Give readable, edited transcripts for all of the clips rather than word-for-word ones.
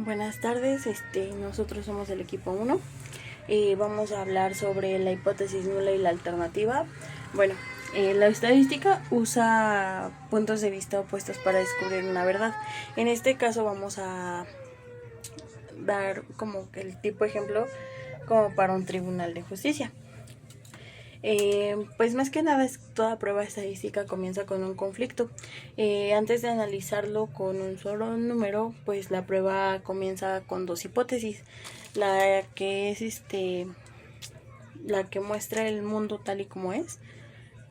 Buenas tardes, nosotros somos el equipo 1 y vamos a hablar sobre la hipótesis nula y la alternativa. Bueno, la estadística usa puntos de vista opuestos para descubrir una verdad. En este caso vamos a dar como que el tipo ejemplo como para un tribunal de justicia. Pues más que nada, toda prueba estadística comienza con un conflicto. Antes de analizarlo con un solo número, pues la prueba comienza con dos hipótesis: la que es la que muestra el mundo tal y como es,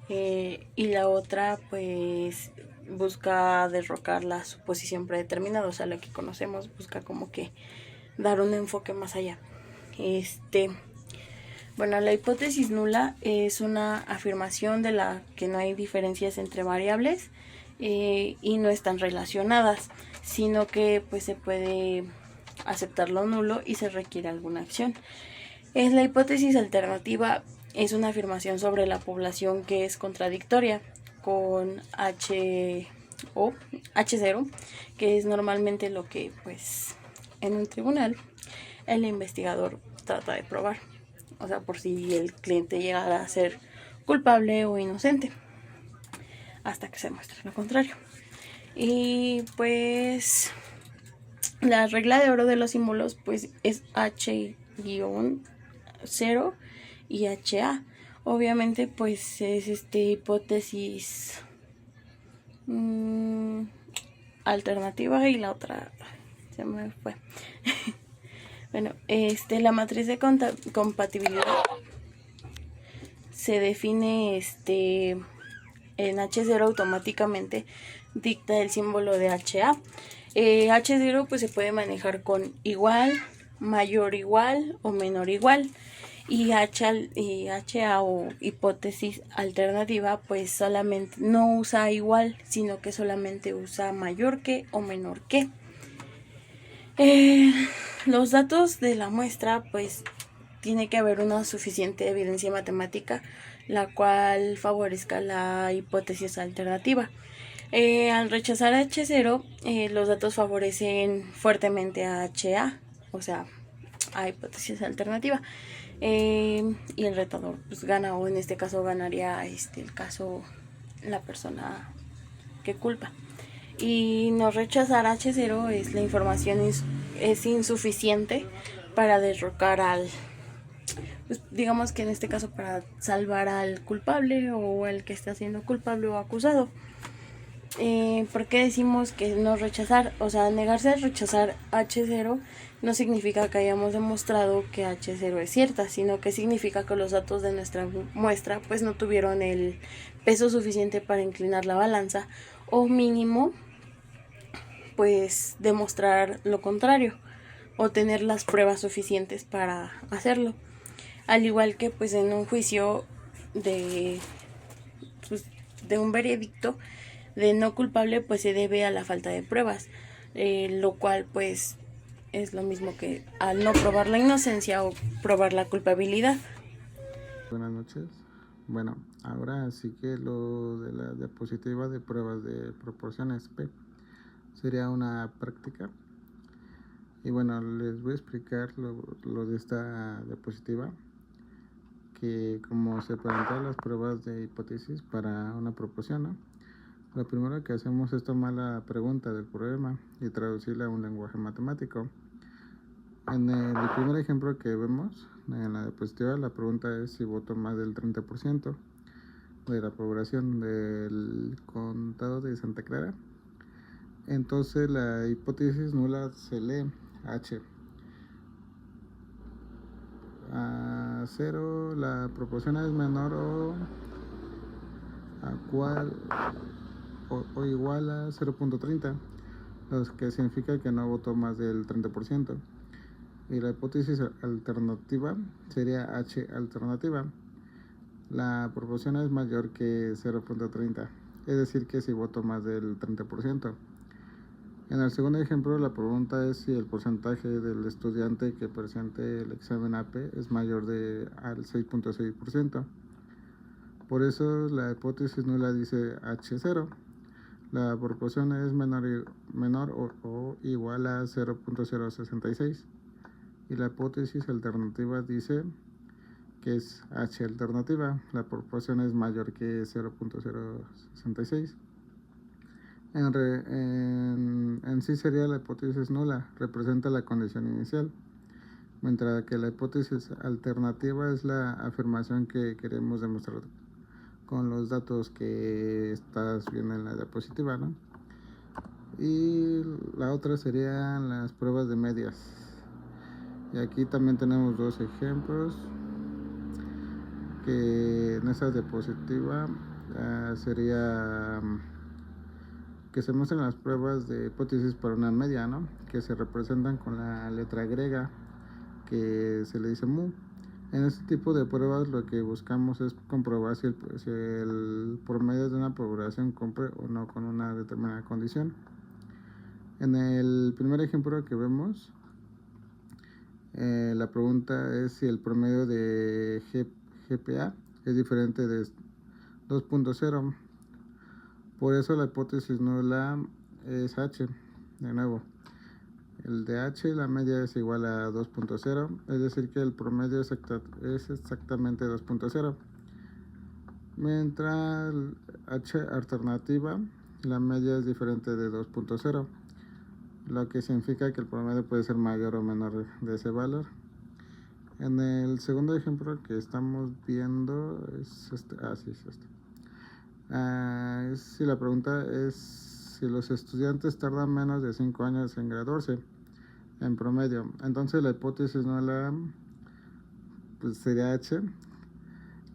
y la otra pues busca derrocar la suposición predeterminada, o sea, la que conocemos, busca como que dar un enfoque más allá. Bueno, la hipótesis nula es una afirmación de la que no hay diferencias entre variables y no están relacionadas, sino que pues se puede aceptar lo nulo y se requiere alguna acción. La hipótesis alternativa es una afirmación sobre la población que es contradictoria con H0, que es normalmente lo que pues en un tribunal el investigador trata de probar, o sea, por si el cliente llegara a ser culpable o inocente, hasta que se muestre lo contrario. Y pues la regla de oro de los símbolos pues es H-0 y HA. Obviamente pues es hipótesis alternativa, y la otra se me fue. Bueno, la matriz de compatibilidad se define en H0, automáticamente dicta el símbolo de HA. H0 pues se puede manejar con igual, mayor igual o menor igual. Y HA o hipótesis alternativa pues solamente no usa igual, sino que solamente usa mayor que o menor que. Los datos de la muestra pues tiene que haber una suficiente evidencia matemática la cual favorezca la hipótesis alternativa. Al rechazar H0, los datos favorecen fuertemente a HA, o sea, a hipótesis alternativa. Y el retador pues gana, o en este caso ganaría el caso la persona que culpa. Y no rechazar H0 es la información es insuficiente para derrocar al, pues digamos que en este caso para salvar al culpable o al que está siendo culpable o acusado. ¿Por qué decimos que no rechazar? O sea, negarse a rechazar H0 no significa que hayamos demostrado que H0 es cierta, sino que significa que los datos de nuestra muestra pues no tuvieron el peso suficiente para inclinar la balanza, o mínimo pues demostrar lo contrario o tener las pruebas suficientes para hacerlo. Al igual que pues en un juicio de, pues, de un veredicto de no culpable pues se debe a la falta de pruebas, lo cual pues es lo mismo que al no probar la inocencia o probar la culpabilidad. Buenas noches. Bueno, ahora sí que lo de la diapositiva de pruebas de proporciones P sería una práctica. Y bueno, les voy a explicar lo de esta diapositiva, que como se presentan las pruebas de hipótesis para una proporción, ¿no? Lo primero que hacemos es tomar la pregunta del problema y traducirla a un lenguaje matemático. En el primer ejemplo que vemos, en la diapositiva, la pregunta es si voto más del 30% de la población del condado de Santa Clara. Entonces la hipótesis nula se lee H. A 0 la proporción es menor o igual a 0.30, lo que significa que no votó más del 30%. Y la hipótesis alternativa sería H alternativa. La proporción es mayor que 0.30, es decir que si voto más del 30%. En el segundo ejemplo, la pregunta es si el porcentaje del estudiante que presente el examen AP es mayor al 6.6%. Por eso la hipótesis nula dice H0. la proporción es menor o igual a 0.066 y la hipótesis alternativa dice que es H alternativa, la proporción es mayor que 0.066. En sí sería la hipótesis nula, representa la condición inicial, mientras que la hipótesis alternativa es la afirmación que queremos demostrar con los datos que estás viendo en la diapositiva, ¿no? Y la otra serían las pruebas de medias. Y aquí también tenemos dos ejemplos que en esta diapositiva sería que se muestran las pruebas de hipótesis para una media, ¿no? Que se representan con la letra griega que se le dice mu. En este tipo de pruebas lo que buscamos es comprobar si el promedio de una población cumple o no con una determinada condición. En el primer ejemplo que vemos, la pregunta es si el promedio de GPA es diferente de 2.0. Por eso la hipótesis nula es H. De nuevo, el de H, la media es igual a 2.0, es decir que el promedio es exactamente 2.0. Mientras H alternativa, la media es diferente de 2.0, lo que significa que el promedio puede ser mayor o menor de ese valor. En el segundo ejemplo que estamos viendo es este. Si la pregunta es si los estudiantes tardan menos de 5 años en graduarse en promedio, entonces la hipótesis nula pues sería H,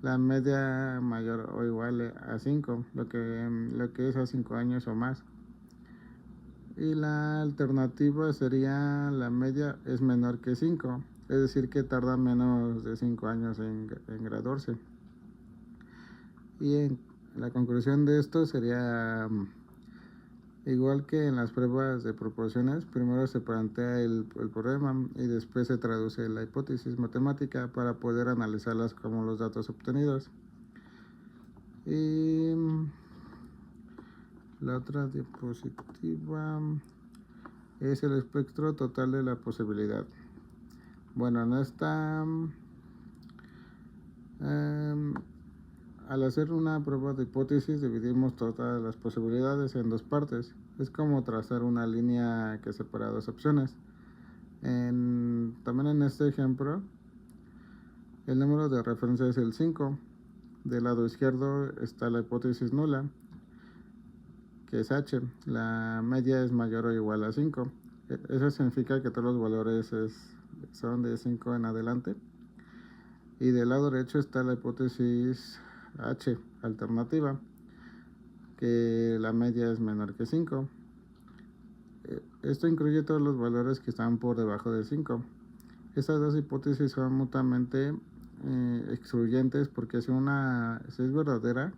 la media mayor o igual a 5, lo que es a 5 años o más. Y la alternativa sería la media es menor que 5, es decir que tarda menos de 5 años en graduarse. Y en la conclusión de esto sería igual que en las pruebas de proporciones, primero se plantea el problema y después se traduce la hipótesis matemática para poder analizarlas como los datos obtenidos. Y la otra diapositiva es el espectro total de la posibilidad. Bueno, en esta al hacer una prueba de hipótesis dividimos todas las posibilidades en dos partes. Es como trazar una línea que separa dos opciones. También en este ejemplo, el número de referencia es el 5. Del lado izquierdo está la hipótesis nula, que es H. La media es mayor o igual a 5. Eso significa que todos los valores son de 5 en adelante. Y del lado derecho está la hipótesis H alternativa, que la media es menor que 5. Esto incluye todos los valores que están por debajo de 5. Estas dos hipótesis son mutuamente excluyentes porque si es verdadera,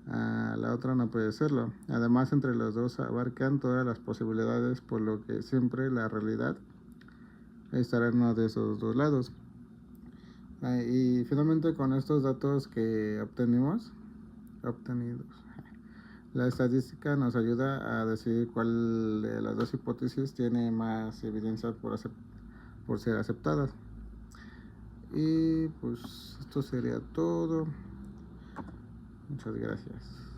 la otra no puede serlo. Además, entre los dos abarcan todas las posibilidades, por lo que siempre la realidad estará en uno de esos dos lados. Y finalmente, con estos datos que obtenidos, la estadística nos ayuda a decidir cuál de las dos hipótesis tiene más evidencia por ser aceptadas. Y pues esto sería todo. Muchas gracias.